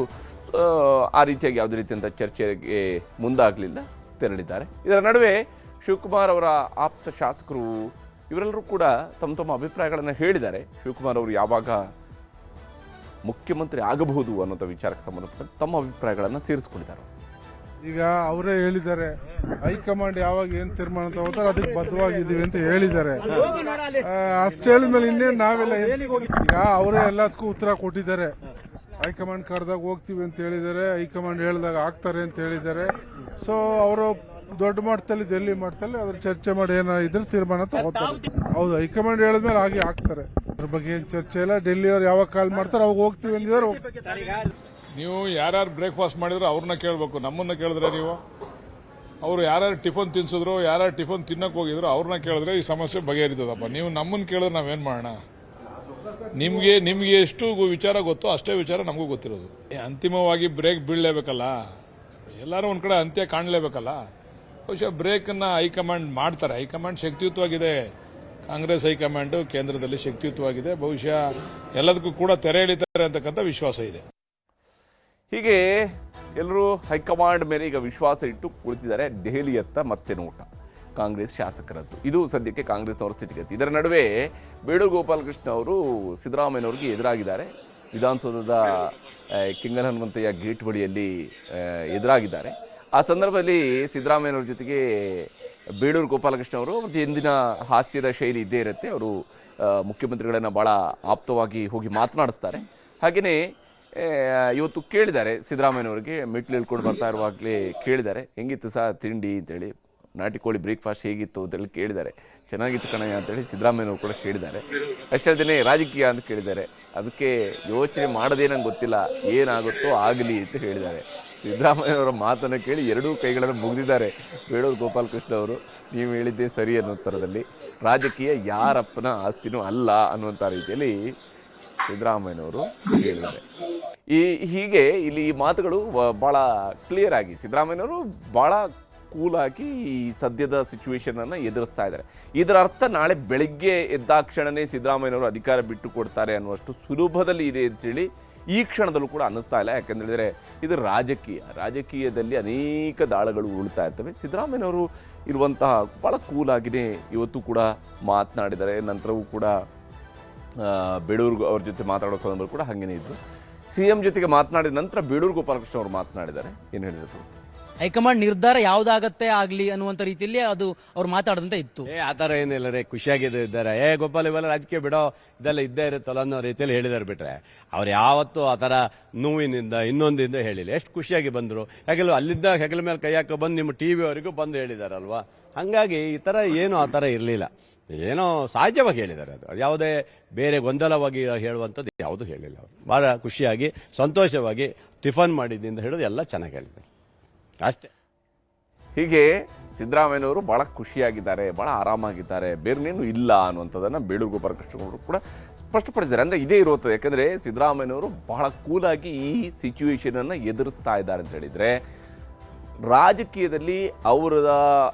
ಆ ರೀತಿಯಾಗಿ ಯಾವುದೇ ರೀತಿಯಂಥ ಚರ್ಚೆಗೆ ಮುಂದಾಗಲಿಲ್ಲ, ತೆರಳಿದ್ದಾರೆ. ಇದರ ನಡುವೆ ಶಿವಕುಮಾರ್ ಅವರ ಆಪ್ತ ಶಾಸಕರು ಇವರೆಲ್ಲರೂ ಕೂಡ ತಮ್ಮ ತಮ್ಮ ಅಭಿಪ್ರಾಯಗಳನ್ನು ಹೇಳಿದ್ದಾರೆ. ಶಿವಕುಮಾರ್ ಅವರು ಯಾವಾಗ ಮುಖ್ಯಮಂತ್ರಿ ಆಗಬಹುದು ಅನ್ನೋಂಥ ವಿಚಾರಕ್ಕೆ ಸಂಬಂಧಪಟ್ಟಂತೆ ತಮ್ಮ ಅಭಿಪ್ರಾಯಗಳನ್ನು ಸೇರಿಸ್ಕೊಂಡಿದ್ದಾರೆ. ಈಗ ಅವರೇ ಹೇಳಿದ್ದಾರೆ, ಹೈಕಮಾಂಡ್ ಯಾವಾಗ ಏನ್ ತೀರ್ಮಾನ ತಗೋತಾರೆ ಅದಕ್ಕೆ ಬದ್ಧವಾಗಿದ್ದೀವಿ ಅಂತ ಹೇಳಿದ್ದಾರೆ. ಅಷ್ಟು ಹೇಳಿದ್ಮೇಲೆ ಇನ್ನೇನು ನಾವೆಲ್ಲ ಈಗ ಅವರೇ ಎಲ್ಲದಕ್ಕೂ ಉತ್ತರ ಕೊಟ್ಟಿದ್ದಾರೆ. ಹೈಕಮಾಂಡ್ ಕರೆದಾಗ ಹೋಗ್ತೀವಿ ಅಂತ ಹೇಳಿದ್ದಾರೆ, ಹೈಕಮಾಂಡ್ ಹೇಳಿದಾಗ ಆಗ್ತಾರೆ ಅಂತ ಹೇಳಿದ್ದಾರೆ. ಸೊ ಅವರು ದೊಡ್ಡ ಮಟ್ಟದಲ್ಲಿ ಡೆಲ್ಲಿ ಮಟ್ಟದಲ್ಲಿ ಅದ್ರ ಚರ್ಚೆ ಮಾಡಿ ಏನಾದ್ರು ತೀರ್ಮಾನ ತಗೋತಾರೆ. ಹೌದು, ಹೈಕಮಾಂಡ್ ಹೇಳಿದ್ಮೇಲೆ ಹಾಗೆ ಆಗ್ತಾರೆ. ಅದ್ರ ಬಗ್ಗೆ ಏನ್ ಚರ್ಚೆ ಇಲ್ಲ. ಡೆಲ್ಲಿ ಅವ್ರು ಯಾವಾಗ ಕಾಲ್ ಮಾಡ್ತಾರೆ ಅವಾಗ ಹೋಗ್ತೀವಿ ಅಂದಿದ್ದಾರೆ. ನೀವು ಯಾರ್ಯಾರು ಬ್ರೇಕ್ಫಾಸ್ಟ್ ಮಾಡಿದ್ರು ಅವ್ರನ್ನ ಕೇಳಬೇಕು, ನಮ್ಮನ್ನ ಕೇಳಿದ್ರೆ ನೀವು ಅವರು ಯಾರ್ಯಾರು ಟಿಫನ್ ತಿನ್ಸಿದ್ರು, ಯಾರ್ಯಾರು ಟಿಫನ್ ತಿನ್ನಕ್ಕೆ ಹೋಗಿದ್ರು ಅವ್ರನ್ನ ಕೇಳಿದ್ರೆ ಈ ಸಮಸ್ಯೆ ಬಗೆಹರಿತದಪ್ಪ. ನೀವು ನಮ್ಮನ್ನ ಕೇಳಿದ್ರೆ ನಾವೇನು ಮಾಡೋಣ? ನಿಮಗೆ ಎಷ್ಟು ವಿಚಾರ ಗೊತ್ತೋ ಅಷ್ಟೇ ವಿಚಾರ ನಮಗೂ ಗೊತ್ತಿರೋದು. ಅಂತಿಮವಾಗಿ ಬ್ರೇಕ್ ಬೀಳಲೇಬೇಕಲ್ಲ, ಎಲ್ಲರೂ ಒಂದು ಕಡೆ ಅಂತ್ಯ ಕಾಣಲೇಬೇಕಲ್ಲ. ಬಹುಶಃ ಬ್ರೇಕನ್ನು ಹೈಕಮಾಂಡ್ ಮಾಡ್ತಾರೆ. ಹೈಕಮಾಂಡ್ ಶಕ್ತಿಯುತವಾಗಿದೆ, ಕಾಂಗ್ರೆಸ್ ಹೈಕಮಾಂಡ್ ಕೇಂದ್ರದಲ್ಲಿ ಶಕ್ತಿಯುತವಾಗಿದೆ. ಬಹುಶಃ ಎಲ್ಲದಕ್ಕೂ ಕೂಡ ತೆರೆ ಎಳಿತಾರೆ ಅಂತಕ್ಕಂಥ ವಿಶ್ವಾಸ ಇದೆ. ಹೀಗೆ ಎಲ್ಲರೂ ಹೈಕಮಾಂಡ್ ಮೇಲೆ ಈಗ ವಿಶ್ವಾಸ ಇಟ್ಟು ಕುಳಿತಿದ್ದಾರೆ. ದೆಹಲಿಯತ್ತ ಮತ್ತೆ ನೋಟ ಕಾಂಗ್ರೆಸ್ ಶಾಸಕರದ್ದು. ಇದು ಸದ್ಯಕ್ಕೆ ಕಾಂಗ್ರೆಸ್ನವರ ಸ್ಥಿತಿಗತಿ. ಇದರ ನಡುವೆ ಬೇಡೂರು ಗೋಪಾಲಕೃಷ್ಣ ಅವರು ಸಿದ್ದರಾಮಯ್ಯನವ್ರಿಗೆ ಎದುರಾಗಿದ್ದಾರೆ. ವಿಧಾನಸೌಧದ ಕೆಂಗಲ್ ಹನುಮಂತಯ್ಯ ಗೇಟ್ ಬಳಿಯಲ್ಲಿ ಎದುರಾಗಿದ್ದಾರೆ. ಆ ಸಂದರ್ಭದಲ್ಲಿ ಸಿದ್ದರಾಮಯ್ಯನವ್ರ ಜೊತೆಗೆ ಬೇಡೂರು ಗೋಪಾಲಕೃಷ್ಣ ಅವರು ಎಂದಿನ ಹಾಸ್ಯದ ಶೈಲಿ ಇದ್ದೇ ಇರುತ್ತೆ. ಅವರು ಮುಖ್ಯಮಂತ್ರಿಗಳನ್ನು ಭಾಳ ಆಪ್ತವಾಗಿ ಹೋಗಿ ಮಾತನಾಡಿಸ್ತಾರೆ. ಹಾಗೆಯೇ ಇವತ್ತು ಕೇಳಿದ್ದಾರೆ ಸಿದ್ದರಾಮಯ್ಯನವರಿಗೆ, ಮೆಟ್ಲು ಇಳ್ಕೊಂಡು ಬರ್ತಾ ಇರುವಾಗಲೇ ಕೇಳಿದ್ದಾರೆ, ಹೆಂಗಿತ್ತು ಸಹ ತಿಂಡಿ ಅಂತೇಳಿ, ನಾಟಿ ಕೋಳಿ ಬ್ರೇಕ್ಫಾಸ್ಟ್ ಹೇಗಿತ್ತು ಅಂತೇಳಿ ಕೇಳಿದ್ದಾರೆ. ಚೆನ್ನಾಗಿತ್ತು ಕಣಯ್ಯ ಅಂತೇಳಿ ಸಿದ್ದರಾಮಯ್ಯನವರು ಕೂಡ ಕೇಳಿದ್ದಾರೆ. ಅಷ್ಟೇ ರಾಜಕೀಯ ಅಂತ ಕೇಳಿದ್ದಾರೆ. ಅದಕ್ಕೆ ಯೋಚನೆ ಮಾಡೋದೇ ನಂಗೆ ಗೊತ್ತಿಲ್ಲ, ಏನಾಗುತ್ತೋ ಆಗಲಿ ಅಂತ ಹೇಳಿದ್ದಾರೆ. ಸಿದ್ದರಾಮಯ್ಯನವರ ಮಾತನ್ನು ಕೇಳಿ ಎರಡೂ ಕೈಗಳನ್ನು ಮುಗಿದಿದ್ದಾರೆ ಬೇಡೂರು ಗೋಪಾಲಕೃಷ್ಣ ಅವರು. ನೀವು ಹೇಳಿದ್ದೇ ಸರಿ ಅನ್ನೋ ಥರದಲ್ಲಿ, ರಾಜಕೀಯ ಯಾರಪ್ಪನ ಆಸ್ತಿನೂ ಅಲ್ಲ ಅನ್ನುವಂಥ ರೀತಿಯಲ್ಲಿ ಸಿದ್ದರಾಮಯ್ಯನವರು ಹೇಳಿದ್ದಾರೆ. ಹೀಗೆ ಇಲ್ಲಿ ಈ ಮಾತುಗಳು ಭಾಳ ಕ್ಲಿಯರ್ ಆಗಿ ಸಿದ್ದರಾಮಯ್ಯನವರು ಭಾಳ ಕೂಲಾಗಿ ಈ ಸದ್ಯದ ಸಿಚುವೇಶನನ್ನು ಎದುರಿಸ್ತಾ ಇದ್ದಾರೆ. ಇದರ ಅರ್ಥ ನಾಳೆ ಬೆಳಗ್ಗೆ ಎದ್ದಾಕ್ಷಣನೇ ಸಿದ್ದರಾಮಯ್ಯನವರು ಅಧಿಕಾರ ಬಿಟ್ಟು ಕೊಡ್ತಾರೆ ಅನ್ನುವಷ್ಟು ಸುಲಭದಲ್ಲಿ ಇದೆ ಅಂತೇಳಿ ಈ ಕ್ಷಣದಲ್ಲೂ ಕೂಡ ಅನ್ನಿಸ್ತಾ ಇಲ್ಲ. ಯಾಕೆಂದರೆ ಇದು ರಾಜಕೀಯದಲ್ಲಿ ಅನೇಕ ದಾಳಗಳು ಉರುಳ್ತಾ ಇರ್ತವೆ. ಸಿದ್ದರಾಮಯ್ಯನವರು ಇರುವಂತಹ ಭಾಳ ಕೂಲಾಗಿದೆ. ಇವತ್ತು ಕೂಡ ಮಾತನಾಡಿದ್ದಾರೆ. ನಂತರವೂ ಕೂಡ ಬೇಡೂರು ಅವ್ರ ಜೊತೆ ಮಾತಾಡೋ ಸಂದರ್ಭ ಕೂಡ ಹಾಗೇನೇ ಇದ್ದು. ಸಿಎಂ ಜೊತೆಗೆ ಮಾತನಾಡಿದ ನಂತರ ಬೇಡೂರು ಗೋಪಾಲಕೃಷ್ಣ ಅವರು ಮಾತನಾಡಿದ್ದಾರೆ. ಏನು ಹೇಳಿದ್ರು? ಹೈಕಮಾಂಡ್ ನಿರ್ಧಾರ ಯಾವ್ದಾಗತ್ತೆ ಆಗ್ಲಿ ಅನ್ನುವಂತ ರೀತಿಯಲ್ಲಿ ಅದು ಅವ್ರು ಮಾತಾಡದಂತ ಇತ್ತು. ಆ ಥರ ಏನಿಲ್ಲ ರೀ, ಖುಷಿಯಾಗಿದ್ದಾರೆ. ಗೋಪಾಲ್ ಇವೆಲ್ಲ ರಾಜಕೀಯ ಬಿಡೋ, ಇದೆಲ್ಲ ಇದ್ದೇ ಇರುತ್ತಲ್ಲ ಅನ್ನೋ ರೀತಿಯಲ್ಲಿ ಹೇಳಿದಾರೆ. ಬಿಟ್ರೆ ಅವ್ರು ಯಾವತ್ತೂ ಆ ಥರ ನೋವಿನಿಂದ ಇನ್ನೊಂದಿಂದ ಹೇಳಿಲ್ಲ. ಎಷ್ಟು ಖುಷಿಯಾಗಿ ಬಂದರು. ಯಾಕೆಲ್ಲ ಅಲ್ಲಿದ್ದ ಹೆಗಲ ಮೇಲೆ ಕೈ ಹಾಕೋ ಬಂದು ನಿಮ್ಮ ಟಿ ವಿವರೆಗೂ ಬಂದು ಹೇಳಿದಾರಲ್ವಾ. ಹಾಗಾಗಿ ಈ ಥರ ಏನು ಆ ಥರ ಇರಲಿಲ್ಲ. ಏನೋ ಸಹಜವಾಗಿ ಹೇಳಿದ್ದಾರೆ. ಅದು ಯಾವುದೇ ಬೇರೆ ಗೊಂದಲವಾಗಿ ಹೇಳುವಂಥದ್ದು ಯಾವುದೂ ಹೇಳಿಲ್ಲ. ಅವರು ಭಾಳ ಖುಷಿಯಾಗಿ ಸಂತೋಷವಾಗಿ ಟಿಫನ್ ಮಾಡಿದ್ದಿಂದ ಹಿಡಿದು ಎಲ್ಲ ಚೆನ್ನಾಗಿ ಹೇಳಿದ್ದಾರೆ ಅಷ್ಟೇ. ಹೀಗೆ ಸಿದ್ದರಾಮಯ್ಯನವರು ಭಾಳ ಖುಷಿಯಾಗಿದ್ದಾರೆ, ಭಾಳ ಆರಾಮಾಗಿದ್ದಾರೆ, ಬೇರೆನೇನು ಇಲ್ಲ ಅನ್ನುವಂಥದ್ದನ್ನು ಬೇಡೂರು ಗೋಪಾಲಕೃಷ್ಣ ಅವರು ಕೂಡ ಸ್ಪಷ್ಟಪಡಿಸಿದ್ದಾರೆ. ಅಂದರೆ ಇದೇ ಇರುತ್ತದೆ. ಯಾಕಂದರೆ ಸಿದ್ದರಾಮಯ್ಯನವರು ಬಹಳ ಕೂಲಾಗಿ ಈ ಸಿಚುವೇಶನನ್ನು ಎದುರಿಸ್ತಾ ಇದ್ದಾರೆ ಅಂತ ಹೇಳಿದರೆ, ರಾಜಕೀಯದಲ್ಲಿ ಅವರ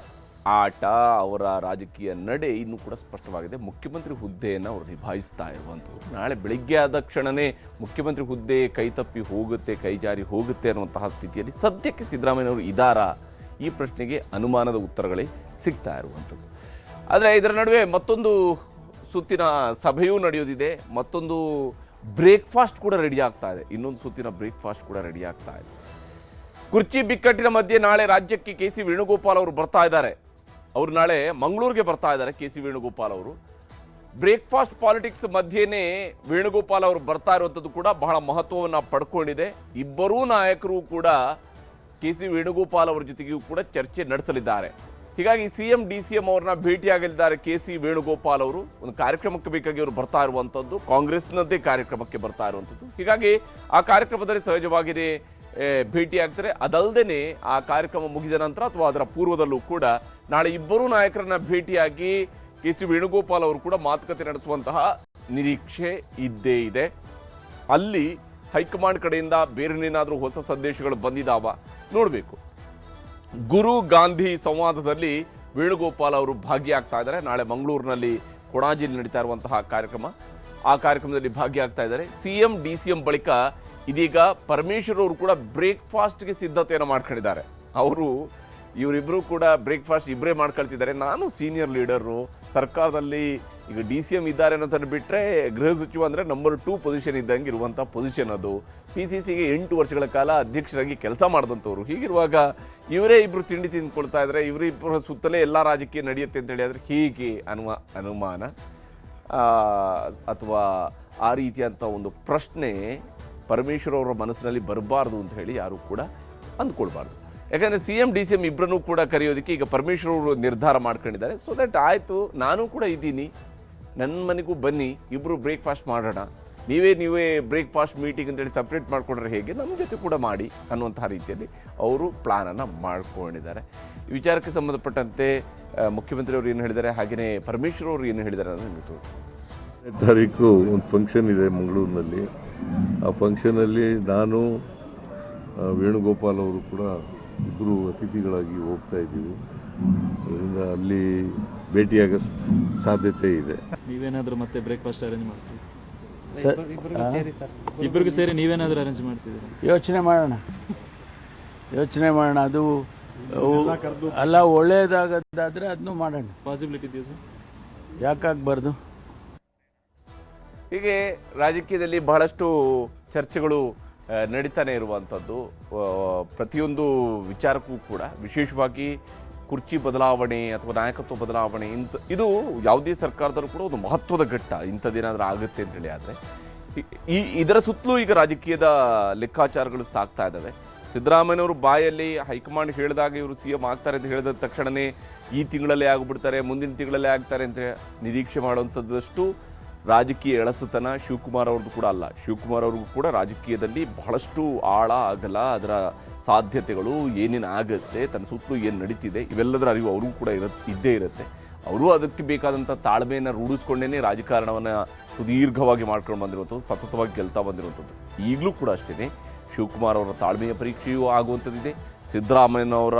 ಆಟ, ಅವರ ರಾಜಕೀಯ ನಡೆ ಇನ್ನೂ ಕೂಡ ಸ್ಪಷ್ಟವಾಗಿದೆ. ಮುಖ್ಯಮಂತ್ರಿ ಹುದ್ದೆಯನ್ನು ಅವರು ನಿಭಾಯಿಸ್ತಾ ಇರುವಂಥದ್ದು. ನಾಳೆ ಬೆಳಗ್ಗೆ ಆದ ಕ್ಷಣವೇ ಮುಖ್ಯಮಂತ್ರಿ ಹುದ್ದೆ ಕೈತಪ್ಪಿ ಹೋಗುತ್ತೆ, ಕೈಜಾರಿ ಹೋಗುತ್ತೆ ಅನ್ನುವಂತಹ ಸ್ಥಿತಿಯಲ್ಲಿ ಸದ್ಯಕ್ಕೆ ಸಿದ್ದರಾಮಯ್ಯನವರು ಇದ್ದಾರಾ? ಈ ಪ್ರಶ್ನೆಗೆ ಅನುಮಾನದ ಉತ್ತರಗಳೇ ಸಿಗ್ತಾ ಇರುವಂಥದ್ದು. ಆದರೆ ಇದರ ನಡುವೆ ಮತ್ತೊಂದು ಸುತ್ತಿನ ಸಭೆಯೂ ನಡೆಯೋದಿದೆ. ಮತ್ತೊಂದು ಬ್ರೇಕ್ಫಾಸ್ಟ್ ಕೂಡ ರೆಡಿ ಆಗ್ತಾ ಇದೆ. ಇನ್ನೊಂದು ಸುತ್ತಿನ ಬ್ರೇಕ್ಫಾಸ್ಟ್ ಕೂಡ ರೆಡಿ ಆಗ್ತಾ ಇದೆ. ಕುರ್ಚಿ ಬಿಕ್ಕಟ್ಟಿನ ಮಧ್ಯೆ ನಾಳೆ ರಾಜ್ಯಕ್ಕೆ ಕೆ ಸಿ ವೇಣುಗೋಪಾಲ್ ಅವರು ಬರ್ತಾ ಇದ್ದಾರೆ. ಅವರು ನಾಳೆ ಮಂಗಳೂರಿಗೆ ಬರ್ತಾ ಇದ್ದಾರೆ. ಕೆ ಸಿ ವೇಣುಗೋಪಾಲ್ ಅವರು ಬ್ರೇಕ್ಫಾಸ್ಟ್ ಪಾಲಿಟಿಕ್ಸ್ ಮಧ್ಯೆನೇ ವೇಣುಗೋಪಾಲ್ ಅವರು ಬರ್ತಾ ಇರುವಂಥದ್ದು ಕೂಡ ಬಹಳ ಮಹತ್ವವನ್ನು ಪಡ್ಕೊಂಡಿದೆ. ಇಬ್ಬರೂ ನಾಯಕರು ಕೂಡ ಕೆ ಸಿ ವೇಣುಗೋಪಾಲ್ ಅವರ ಜೊತೆಗೂ ಕೂಡ ಚರ್ಚೆ ನಡೆಸಲಿದ್ದಾರೆ. ಹೀಗಾಗಿ ಸಿಎಂ DCM ಅವ್ರನ್ನ ಭೇಟಿಯಾಗಲಿದ್ದಾರೆ ಕೆ ಸಿ ವೇಣುಗೋಪಾಲ್ ಅವರು. ಒಂದು ಕಾರ್ಯಕ್ರಮಕ್ಕೆ ಬೇಕಾಗಿ ಅವರು ಬರ್ತಾ ಇರುವಂಥದ್ದು, ಕಾಂಗ್ರೆಸ್ನದ್ದೇ ಕಾರ್ಯಕ್ರಮಕ್ಕೆ ಬರ್ತಾ ಇರುವಂಥದ್ದು. ಹೀಗಾಗಿ ಆ ಕಾರ್ಯಕ್ರಮದಲ್ಲಿ ಸಹಜವಾಗಿದೆ ಭೇಟಿಯಾಗ್ತಾರೆ. ಅದಲ್ಲದೆ ಆ ಕಾರ್ಯಕ್ರಮ ಮುಗಿದ ನಂತರ ಅಥವಾ ಅದರ ಪೂರ್ವದಲ್ಲೂ ಕೂಡ ನಾಳೆ ಇಬ್ಬರೂ ನಾಯಕರನ್ನ ಭೇಟಿಯಾಗಿ ಕೆ ಸಿ ವೇಣುಗೋಪಾಲ್ ಅವರು ಕೂಡ ಮಾತುಕತೆ ನಡೆಸುವಂತಹ ನಿರೀಕ್ಷೆ ಇದ್ದೇ ಇದೆ. ಅಲ್ಲಿ ಹೈಕಮಾಂಡ್ ಕಡೆಯಿಂದ ಬೇರೆನೇನಾದರೂ ಹೊಸ ಸಂದೇಶಗಳು ಬಂದಿದ್ದಾವ ನೋಡಬೇಕು. ಗುರು ಗಾಂಧಿ ಸಂವಾದದಲ್ಲಿ ವೇಣುಗೋಪಾಲ್ ಅವರು ಭಾಗಿಯಾಗ್ತಾ ಇದ್ದಾರೆ. ನಾಳೆ ಮಂಗಳೂರಿನಲ್ಲಿ ಕೊಣಾಜಿಯಲ್ಲಿ ನಡೀತಾ ಇರುವಂತಹ ಕಾರ್ಯಕ್ರಮ, ಆ ಕಾರ್ಯಕ್ರಮದಲ್ಲಿ ಭಾಗಿಯಾಗ್ತಾ ಇದ್ದಾರೆ. ಸಿಎಂ DCM ಬಳಿಕ ಇದೀಗ ಪರಮೇಶ್ವರ್ ಅವರು ಕೂಡ ಬ್ರೇಕ್ಫಾಸ್ಟ್ಗೆ ಸಿದ್ಧತೆಯನ್ನು ಮಾಡ್ಕೊಂಡಿದ್ದಾರೆ. ಇವರಿಬ್ಬರು ಕೂಡ ಬ್ರೇಕ್ಫಾಸ್ಟ್ ಇಬ್ಬರೇ ಮಾಡ್ಕೊಳ್ತಿದ್ದಾರೆ. ನಾನು ಸೀನಿಯರ್ ಲೀಡರು, ಸರ್ಕಾರದಲ್ಲಿ ಈಗ DCM ಇದ್ದಾರೆ ಅನ್ನೋದನ್ನು ಬಿಟ್ಟರೆ ಗೃಹ ಸಚಿವ ಅಂದರೆ ನಂಬರ್ 2 ಪೊಸಿಷನ್ ಇದ್ದಂಗೆ ಇರುವಂಥ ಪೊಸಿಷನ್ ಅದು. PCCಗೆ 8 ವರ್ಷಗಳ ಕಾಲ ಅಧ್ಯಕ್ಷರಾಗಿ ಕೆಲಸ ಮಾಡಿದಂಥವ್ರು. ಹೀಗಿರುವಾಗ ಇವರೇ ಇಬ್ಬರು ತಿಂಡಿ ತಿಂದ್ಕೊಳ್ತಾ ಇದ್ದಾರೆ. ಇವರಿಬ್ಬರ ಸುತ್ತಲೇ ಎಲ್ಲ ರಾಜಕೀಯ ನಡೆಯುತ್ತೆ ಅಂತೇಳಿ ಆದರೆ ಹೀಗೆ ಅನುಮಾನ ಅಥವಾ ಆ ರೀತಿಯಂಥ ಒಂದು ಪ್ರಶ್ನೆ ಪರಮೇಶ್ವರ್ ಅವರ ಮನಸ್ಸಿನಲ್ಲಿ ಬರಬಾರ್ದು ಅಂತ ಹೇಳಿ ಯಾರು ಕೂಡ ಅಂದ್ಕೊಳ್ಬಾರ್ದು. ಯಾಕಂದರೆ ಸಿಎಂ DCM ಇಬ್ಬರನ್ನೂ ಕೂಡ ಕರೆಯೋದಕ್ಕೆ ಈಗ ಪರಮೇಶ್ವರ್ ಅವರು ನಿರ್ಧಾರ ಮಾಡ್ಕೊಂಡಿದ್ದಾರೆ. ಸೊ ದಟ್ ಆಯಿತು, ನಾನು ಕೂಡ ಇದ್ದೀನಿ, ನನ್ನ ಮನೆಗೂ ಬನ್ನಿ, ಇಬ್ಬರು ಬ್ರೇಕ್ಫಾಸ್ಟ್ ಮಾಡೋಣ, ನೀವೇ ಬ್ರೇಕ್ಫಾಸ್ಟ್ ಮೀಟಿಂಗ್ ಅಂತೇಳಿ ಸಪ್ರೇಟ್ ಮಾಡ್ಕೊಂಡ್ರೆ ಹೇಗೆ, ನಮ್ಮ ಜೊತೆ ಕೂಡ ಮಾಡಿ ಅನ್ನುವಂತಹ ರೀತಿಯಲ್ಲಿ ಅವರು ಪ್ಲಾನನ್ನು ಮಾಡ್ಕೊಂಡಿದ್ದಾರೆ. ಈ ವಿಚಾರಕ್ಕೆ ಸಂಬಂಧಪಟ್ಟಂತೆ ಮುಖ್ಯಮಂತ್ರಿಯವರು ಏನು ಹೇಳಿದ್ದಾರೆ, ಹಾಗೆಯೇ ಪರಮೇಶ್ವರ್ ಅವರು ಏನು ಹೇಳಿದ್ದಾರೆ ಅನ್ನೋದು ನಿಮಗೆ ತೋರಿಸ್ತೀನಿ. 8ನೇ ತಾರೀಕು ಒಂದು ಫಂಕ್ಷನ್ ಇದೆ ಮಂಗಳೂರಿನಲ್ಲಿ. ಆ ಫಂಕ್ಷನಲ್ಲಿ ನಾನು ವೇಣುಗೋಪಾಲ್ ಅವರು ಕೂಡ ಇಬ್ಬರು ಅತಿಥಿಗಳಾಗಿ ಹೋಗ್ತಾ ಇದ್ದೀವಿ. ಅದರಿಂದ ಅಲ್ಲಿ ಭೇಟಿಯಾಗೋ ಸಾಧ್ಯತೆ ಇದೆ. ನೀವೇನಾದರೂ ಮತ್ತೆ ಬ್ರೇಕ್ಫಾಸ್ಟ್ ಅರೇಂಜ್ ಮಾಡ್ತೀವಿ? ಇಬ್ಬರಿಗೂ ಸೇರಿ ನೀವೇನಾದರೂ ಅರೇಂಜ್ ಮಾಡ್ತಿದ್ದೀರಾ? ಯೋಚನೆ ಮಾಡೋಣ. ಅದು ಅಲ್ಲ, ಒಳ್ಳೇದಾಗದಾದ್ರೆ ಅದನ್ನು ಮಾಡೋಣ. ಪಾಸಿಬಿಲಿಟಿ ಇದೆಯಾ ಸರ್? ಯಾಕಾಗಬಾರ್ದು? ಹೀಗೆ ರಾಜಕೀಯದಲ್ಲಿ ಬಹಳಷ್ಟು ಚರ್ಚೆಗಳು ನಡೀತಾನೆ ಇರುವಂಥದ್ದು. ಪ್ರತಿಯೊಂದು ವಿಚಾರಕ್ಕೂ ಕೂಡ ವಿಶೇಷವಾಗಿ ಕುರ್ಚಿ ಬದಲಾವಣೆ ಅಥವಾ ನಾಯಕತ್ವ ಬದಲಾವಣೆ ಇದು ಯಾವುದೇ ಸರ್ಕಾರದಲ್ಲೂ ಕೂಡ ಒಂದು ಮಹತ್ವದ ಘಟ್ಟ. ಇಂಥದ್ದೇನಾದರೂ ಆಗುತ್ತೆ ಅಂತೇಳಿ ಆದರೆ ಇದರ ಸುತ್ತಲೂ ಈಗ ರಾಜಕೀಯದ ಲೆಕ್ಕಾಚಾರಗಳು ಸಾಗ್ತಾ ಇದ್ದಾವೆ. ಸಿದ್ದರಾಮಯ್ಯನವರು ಬಾಯಲ್ಲಿ ಹೈಕಮಾಂಡ್ ಹೇಳಿದಾಗ ಇವರು CM ಆಗ್ತಾರೆ ಅಂತ ಹೇಳಿದ ತಕ್ಷಣವೇ ಈ ತಿಂಗಳಲ್ಲೇ ಆಗಿಬಿಡ್ತಾರೆ, ಮುಂದಿನ ತಿಂಗಳಲ್ಲೇ ಆಗ್ತಾರೆ ಅಂತ ನಿರೀಕ್ಷೆ ಮಾಡುವಂಥದ್ದಷ್ಟು ರಾಜಕೀಯ ಎಳಸುತನ ಶಿವಕುಮಾರ್ ಅವ್ರದ್ದು ಕೂಡ ಅಲ್ಲ. ಶಿವಕುಮಾರ್ ಅವ್ರಿಗೂ ಕೂಡ ರಾಜಕೀಯದಲ್ಲಿ ಬಹಳಷ್ಟು ಆಳ ಅಗಲ, ಅದರ ಸಾಧ್ಯತೆಗಳು ಏನೇನು ಆಗುತ್ತೆ, ತನ್ನ ಸುತ್ತಲೂ ಏನು ನಡೀತಿದೆ, ಇವೆಲ್ಲದರ ಅರಿವು ಅವ್ರಿಗೂ ಕೂಡ ಇದ್ದೇ ಇರುತ್ತೆ. ಅವರು ಅದಕ್ಕೆ ಬೇಕಾದಂಥ ತಾಳ್ಮೆಯನ್ನು ರೂಢಿಸ್ಕೊಂಡೇ ರಾಜಕಾರಣವನ್ನು ಸುದೀರ್ಘವಾಗಿ ಮಾಡ್ಕೊಂಡು ಬಂದಿರುವಂಥದ್ದು, ಸತತವಾಗಿ ಗೆಲ್ತಾ ಬಂದಿರುವಂಥದ್ದು. ಈಗಲೂ ಕೂಡ ಅಷ್ಟೇ ಶಿವಕುಮಾರ್ ಅವರ ತಾಳ್ಮೆಯ ಪರೀಕ್ಷೆಯೂ ಆಗುವಂಥದ್ದಿದೆ. ಸಿದ್ದರಾಮಯ್ಯನವರ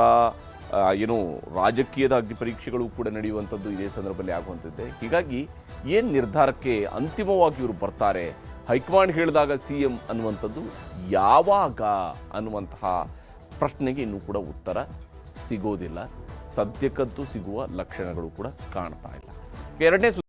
ರಾಜಕೀಯದ ಅಗ್ನಿ ಪರೀಕ್ಷೆಗಳು ಕೂಡ ನಡೆಯುವಂಥದ್ದು ಇದೇ ಸಂದರ್ಭದಲ್ಲಿ ಆಗುವಂಥದ್ದೇ. ಹೀಗಾಗಿ ಏನು ನಿರ್ಧಾರಕ್ಕೆ ಅಂತಿಮವಾಗಿ ಇವರು ಬರ್ತಾರೆ, ಹೈಕಮಾಂಡ್ ಹೇಳಿದಾಗ CM ಅನ್ನುವಂಥದ್ದು ಯಾವಾಗ ಅನ್ನುವಂತಹ ಪ್ರಶ್ನೆಗೆ ಇನ್ನೂ ಕೂಡ ಉತ್ತರ ಸಿಗೋದಿಲ್ಲ. ಸದ್ಯಕ್ಕಂತೂ ಸಿಗುವ ಲಕ್ಷಣಗಳು ಕೂಡ ಕಾಣ್ತಾ ಇಲ್ಲ. ಎರಡನೇ